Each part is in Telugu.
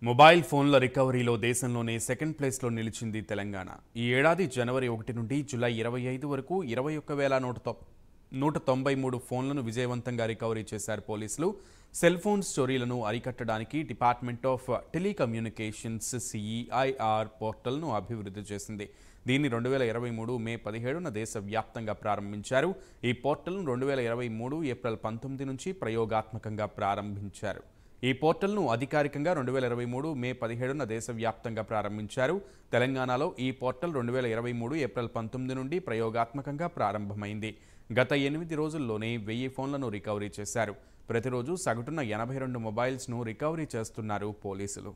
మొబైల్ ఫోన్ల రికవరీలో దేశంలోనే సెకండ్ ప్లేస్లో నిలిచింది తెలంగాణ. ఈ ఏడాది జనవరి 1 నుండి జూలై 25 వరకు 21,193 ఫోన్లను విజయవంతంగా రికవరీ చేశారు పోలీసులు. సెల్ ఫోన్స్ చోరీలను అరికట్టడానికి డిపార్ట్మెంట్ ఆఫ్ టెలికమ్యూనికేషన్స్ సిఈఐఆర్ పోర్టల్ను అభివృద్ధి చేసింది. దీన్ని 2023 మే 17న దేశవ్యాప్తంగా ప్రారంభించారు. ఈ పోర్టల్ను 2023 ఏప్రిల్ 19 నుంచి ప్రయోగాత్మకంగా ప్రారంభించారు. ఈ పోర్టల్ను అధికారికంగా 2023 మే 17న దేశవ్యాప్తంగా ప్రారంభించారు. తెలంగాణలో ఈ పోర్టల్ 2023 ఏప్రిల్ 19 నుండి ప్రయోగాత్మకంగా ప్రారంభమైంది. గత 8 రోజుల్లోనే 1000 ఫోన్లను రికవరీ చేశారు. ప్రతిరోజు సగటున 82 మొబైల్స్ను రికవరీ చేస్తున్నారు పోలీసులు.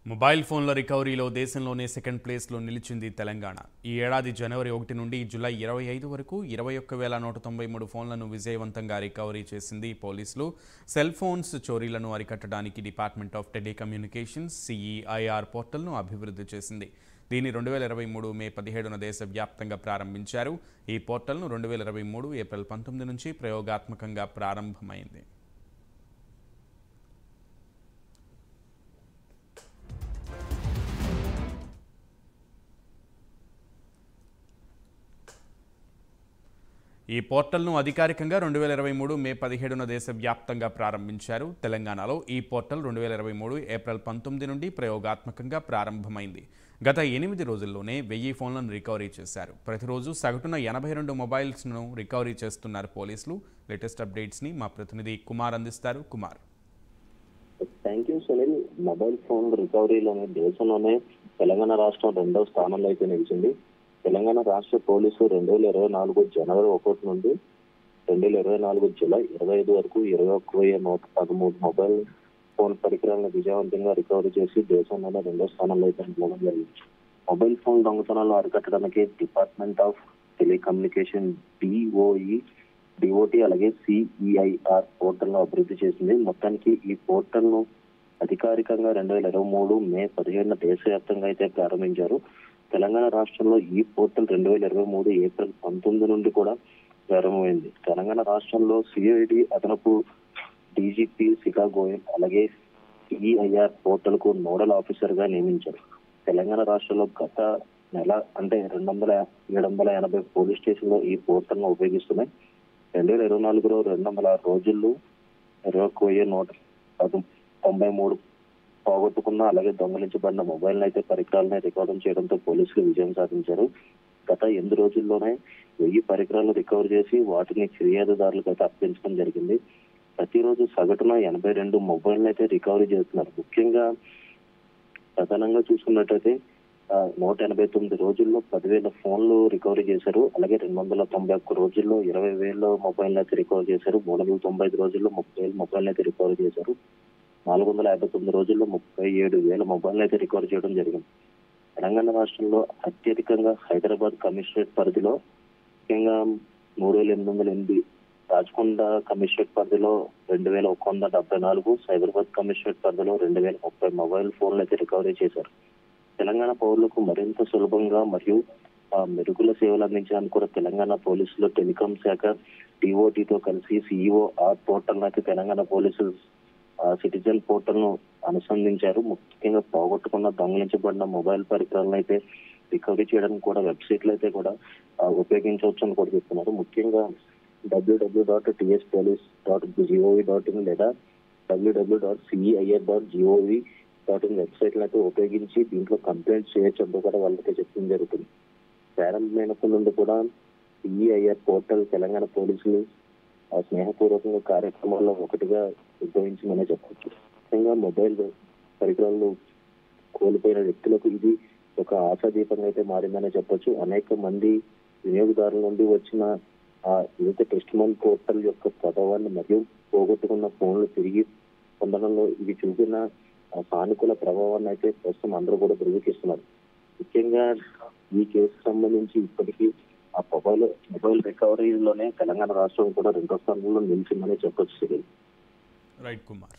మొబైల్ ఫోన్ల రికవరీలో దేశంలోనే సెకండ్ ప్లేస్లో నిలిచింది తెలంగాణ. ఈ ఏడాది జనవరి 1 నుండి జూలై 25 వరకు 21,193 ఫోన్లను విజయవంతంగా రికవరీ చేసింది పోలీసులు. సెల్ ఫోన్స్ చోరీలను అరికట్టడానికి డిపార్ట్మెంట్ ఆఫ్ టెలికమ్యూనికేషన్స్ సిఈఐఆర్ పోర్టల్ను అభివృద్ధి చేసింది. దీన్ని 2023 మే 17న దేశవ్యాప్తంగా ప్రారంభించారు. ఈ పోర్టల్ను 2023 ఏప్రిల్ 19 నుంచి ప్రయోగాత్మకంగా ప్రారంభమైంది. ఈ పోర్టల్ను అధికారికంగా 2023 మే 17న దేశవ్యాప్తంగా ప్రారంభించారు. తెలంగాణలో ఈ పోర్టల్ 2023 ఏప్రిల్ 19 నుండి ప్రయోగాత్మకంగా ప్రారంభమైంది. గత 8 రోజుల్లోనే 1000 ఫోన్లను రికవరీ చేశారు. ప్రతిరోజు సగటున 82 మొబైల్స్ను రికవరీ చేస్తున్నారు పోలీసులు. లేటెస్ట్ అప్డేట్స్ని మా ప్రతినిధి కుమార్ అందిస్తారు. Kumar. Thank you Sunil. Mobile phone రికవరీలోనే దేశంలోనే తెలంగాణ రాష్ట్రం 2వ స్థానంలో అయితే నిలిచింది. తెలంగాణ రాష్ట్ర పోలీసు 2024 జనవరి 1 నుండి 2024 జూలై 25 వరకు 21,113 మొబైల్ ఫోన్ పరికరాలను విజయవంతంగా రికవరీ చేసి దేశంలోనే 2వ స్థానంలో అయితే నిలవడం జరిగింది. మొబైల్ ఫోన్ దొంగతనాలు అరికట్టడానికి డిపార్ట్మెంట్ ఆఫ్ టెలికమ్యూనికేషన్ డిఓటి అలాగే సిఈఐఆర్ పోర్టల్ ను అభివృద్ధి చేసింది. మొత్తానికి ఈ పోర్టల్ ను అధికారికంగా 2023 మే 17న దేశవ్యాప్తంగా అయితే ప్రారంభించారు. తెలంగాణ రాష్ట్రంలో ఈ పోర్టల్ 2023 ఏప్రిల్ 19 నుండి కూడా ప్రారంభమైంది. తెలంగాణ రాష్ట్రంలో సిఐడి అదనపు డీజీపీ శిఖా గోయల్ అలాగే సిఈఐఆర్ పోర్టల్ కు నోడల్ ఆఫీసర్ గా నియమించారు. తెలంగాణ రాష్ట్రంలో గత నెల అంటే 780 పోలీస్ స్టేషన్లో ఈ పోర్టల్ ను ఉపయోగిస్తున్నాయి. 2024లో 206 రోజుల్లో 21,193 పోగొట్టుకున్న అలాగే దొంగలించబడిన మొబైల్ అయితే పరికరాలను రికవరీ చేయడంతో పోలీసులు విజయం సాధించారు. గత 8 రోజుల్లోనే 1000 పరికరాలను రికవర్ చేసి వాటిని ఫిర్యాదుదారులకు అయితే అప్పగించడం జరిగింది. ప్రతిరోజు సగటున 82 మొబైల్ అయితే రికవరీ చేస్తున్నారు. ముఖ్యంగా ప్రధానంగా చూసుకున్నట్టయితే 189 రోజుల్లో 10,000 ఫోన్లు రికవరీ చేశారు. అలాగే 291 రోజుల్లో 20,000 మొబైల్ అయితే రికవర్ చేశారు. 395 రోజుల్లో 30,000 మొబైల్ అయితే రికవరీ చేశారు. 459 రోజుల్లో 37,000 మొబైల్ అయితే రికవర్ చేయడం జరిగింది. తెలంగాణ రాష్ట్రంలో అత్యధికంగా హైదరాబాద్ కమిషనరేట్ పరిధిలో ముఖ్యంగా 3,808, రాచకొండ కమిషనరేట్ పరిధిలో 2,174, సైబరాబాద్ కమిషనరేట్ పరిధిలో 2,030 మొబైల్ ఫోన్లు అయితే రికవరీ చేశారు. తెలంగాణ పౌరులకు మరింత సులభంగా మరియు మెరుగుల సేవలు అందించడానికి కూడా తెలంగాణ పోలీసులు టెలికాం శాఖ డిఓటితో కలిసి సిఈఓఆర్ పోర్టల్ అయితే తెలంగాణ పోలీసులు సిటిజన్ పోర్టల్ ను అనుసంధించారు. ముఖ్యంగా పోగొట్టుకున్న దొంగిలించబడిన మొబైల్ పరికరాలను అయితే రికవరీ చేయడానికి కూడా వెబ్సైట్లు అయితే కూడా ఉపయోగించవచ్చు అని కూడా చెప్తున్నారు. ముఖ్యంగా www.tspolice.gov.in లేదా www.ceir.gov.in వెబ్సైట్ అయితే ఉపయోగించి దీంట్లో కంప్లైంట్ చేయొచ్చు అంటూ కూడా వాళ్ళకి చెప్పడం జరుగుతుంది. ప్రారంభమైనప్పటి నుండి కూడా సిఈఐఆర్ పోర్టల్ తెలంగాణ పోలీసులు స్నేహపూర్వకంగా కార్యక్రమాల్లో ఒకటిగా ఉద్భవించిందనే చెప్పవచ్చు. ముఖ్యంగా మొబైల్ పరికరాలు కోల్పోయిన వ్యక్తులకు ఇది ఒక ఆశాదీపంగా అయితే మారిందనే చెప్పొచ్చు. అనేక మంది వినియోగదారుల నుండి వచ్చిన ఏదైతే టెస్ట్ మన్ పోర్టల్ యొక్క ప్రభావాన్ని మరియు పోగొట్టుకున్న ఫోన్లు తిరిగి పొందడంలో ఇది చూపిన సానుకూల ప్రభావాన్ని అయితే ప్రస్తుతం అందరూ కూడా ధృవీకరిస్తున్నారు. ముఖ్యంగా ఈ కేసుకు సంబంధించి ఇప్పటికీ ఆ మొబైల్ రికవరీలోనే తెలంగాణ రాష్ట్రం కూడా 2వ స్థానంలో నిలిచిందని చెప్పొచ్చు. రైట్ కుమార్.